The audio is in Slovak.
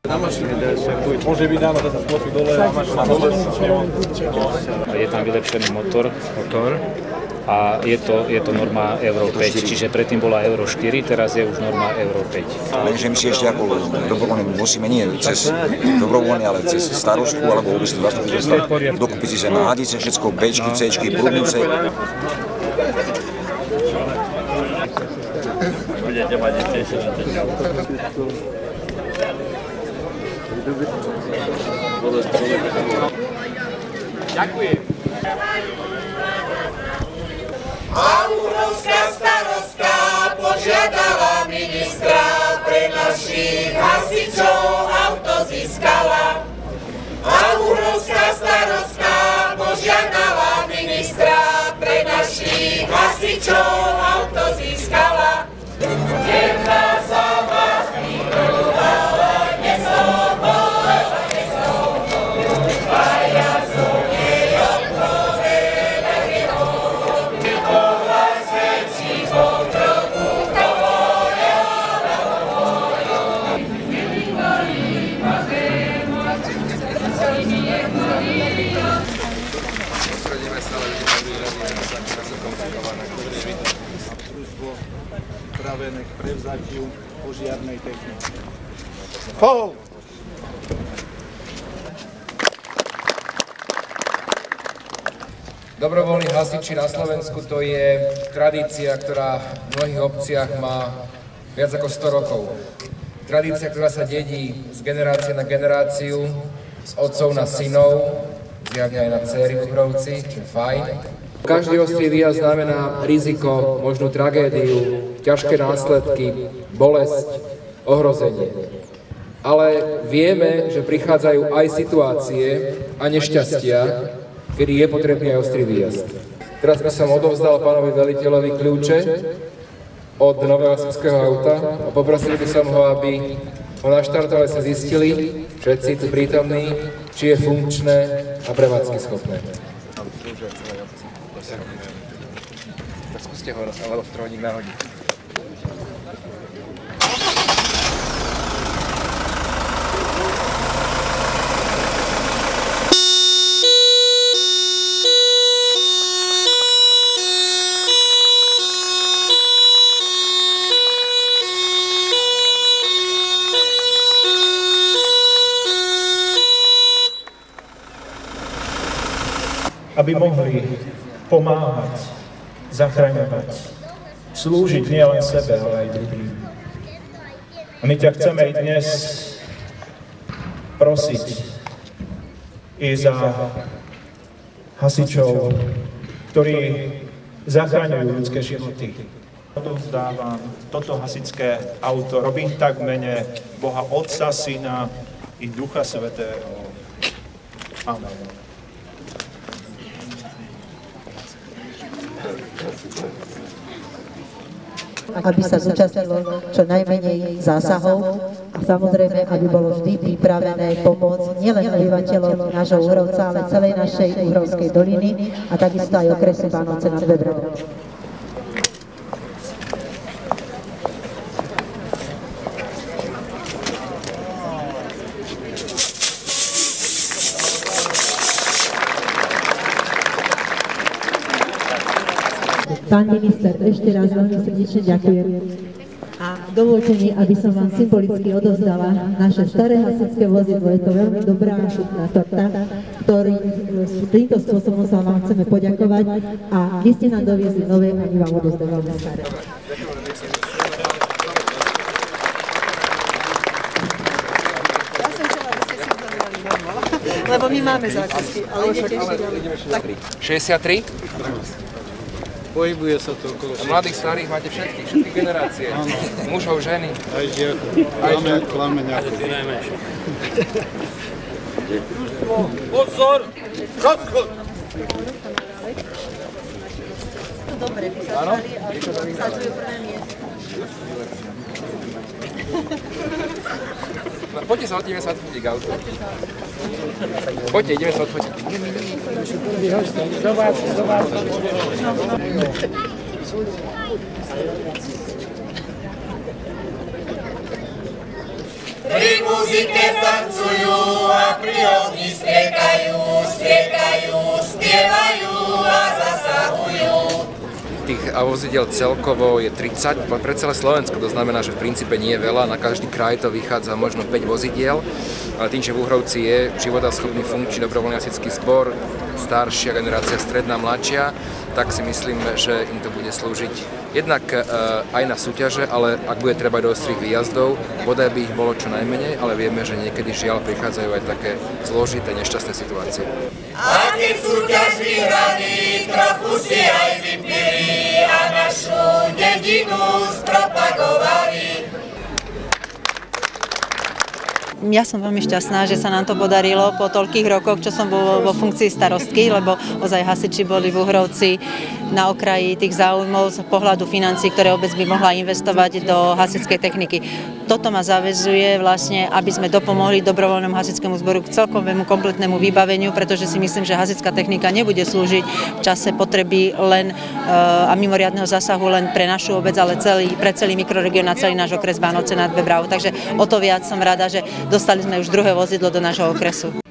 Na mašine môže byť dáno, to sa sklopí dole a mašina dole. Je tam vylepšený motor a je to norma Euro 5, čiže predtým bola Euro 4, teraz je už norma Euro 5. Lenže my si ešte ako dobrovoľne musíme nie cez dobrovoľne, ale cez starostku alebo obecnú zastupiteľstvo dokúpiť si sa na hadice, všetko Bčky, Cčky, prúdnice. Budete mať ešte Ďakujem. A uhrovská starostka požiadala ministra, pre našich hasičov auto získala. A uhrovská starostka požiadala ministra, pre našich hasičov auto získala. Jedna sa vás vyhľadala, nesobola, a ja som jej odpovedal, pohľad svedčí pokroku, to moja Sústredíme sa, ale že sú komplikované službo pravené k prevzatiu požiarnej techniky. Foul! Dobrovoľní hasiči na Slovensku to je tradícia, ktorá v mnohých obciach má viac ako 100 rokov. Tradícia, ktorá sa dedí z generácie na generáciu, z otcov na synov, zjavne aj na dcéry Uhrovci, čo je fajn. Každý ostrý výjazd znamená riziko, možnú tragédiu, ťažké následky, bolesť, ohrozenie. Ale vieme, že prichádzajú aj situácie a nešťastia, kedy je potrebný aj ostrý výjazd. Teraz by som odovzdal pánovi veliteľovi kľúče od nového hasičského auta a poprosil by som ho, aby ho naštartovali, sa zistili, všetci tu prítomní, či je funkčné a prevádzky schopné. Tak skúste ho elektronik nahodiť. Aby mohli pomáhať, zachraňovať, slúžiť nielen sebe, ale aj druhým. A my ťa chceme i dnes prosiť i za hasičov, ktorí zachraňujú ľudské životy. Odovzdávam toto hasičské auto, robím tak v mene Boha Otca, Syna i Ducha Svätého. Amen. Aby sa zúčastnilo čo najmenej zásahov a samozrejme, aby bolo vždy pripravené pomôcť nielen obyvateľom nášho Uhrovca, ale celej našej Uhrovskej doliny a takisto aj okresu Bánovce nad Bebrom. Pán minister, ešte raz veľmi srdečne ďakujem. A dovolte mi, aby som vám symbolicky odovzdala naše staré hasičské vozidlo. Je to veľmi dobrá šutná torta, ktorý týmto spôsobom sa vám chceme poďakovať a vy ste nám doviezli nové a my vám odovzdávame staré. Ja som chcela, aby ste si vzali domov, lebo my máme zákazky, ale idete ešte ďalej. 63? Pohybuje sa to okolo 6. Mladých, starých máte všetky generácie. Mužov, ženy. Aj žiakov. Klameňákov. Pozor! Rozchod! Dobre, by sa stali a sadzujú prvé miesto. Poďte sa, ideme sa odfotiť k autu. Poďte, ideme sa odfotiť. Primus muzike tancujú a pri ohni striekajú, spievajú a zasahujú. Tých vozidiel celkovo je 30 pre celé Slovensko, to znamená, že v princípe nie je veľa, na každý kraj to vychádza možno 5 vozidiel, ale tým, že v Uhrovci je životaschopný funkčný dobrovoľný hasičský zbor, staršia generácia, stredná, mladšia, tak si myslím, že im to bude slúžiť jednak aj na súťaže, ale ak bude treba do ostrých výjazdov, bodaj by ich bolo čo najmenej, ale vieme, že niekedy žiaľ prichádzajú aj také zložité, nešťastné situácie. A keď súťaž vyhrali, trochu si aj vypili a našu dedinu spropagovali. Ja som veľmi šťastná, že sa nám to podarilo po toľkých rokoch, čo som vo funkcii starostky, lebo ozaj hasiči boli v Uhrovci na okraji tých záujmov z pohľadu financií, ktoré obec by mohla investovať do hasičskej techniky. Toto ma zaväzuje vlastne, aby sme dopomohli dobrovoľnému hasičskému zboru k celkovému kompletnému vybaveniu, pretože si myslím, že hasičská technika nebude slúžiť v čase potreby len a mimoriadneho zásahu len pre našu obec, ale pre celý mikroregión a celý náš okres Bánovce nad Bebravou. Takže o to viac som rada, že dostali sme už druhé vozidlo do nášho okresu.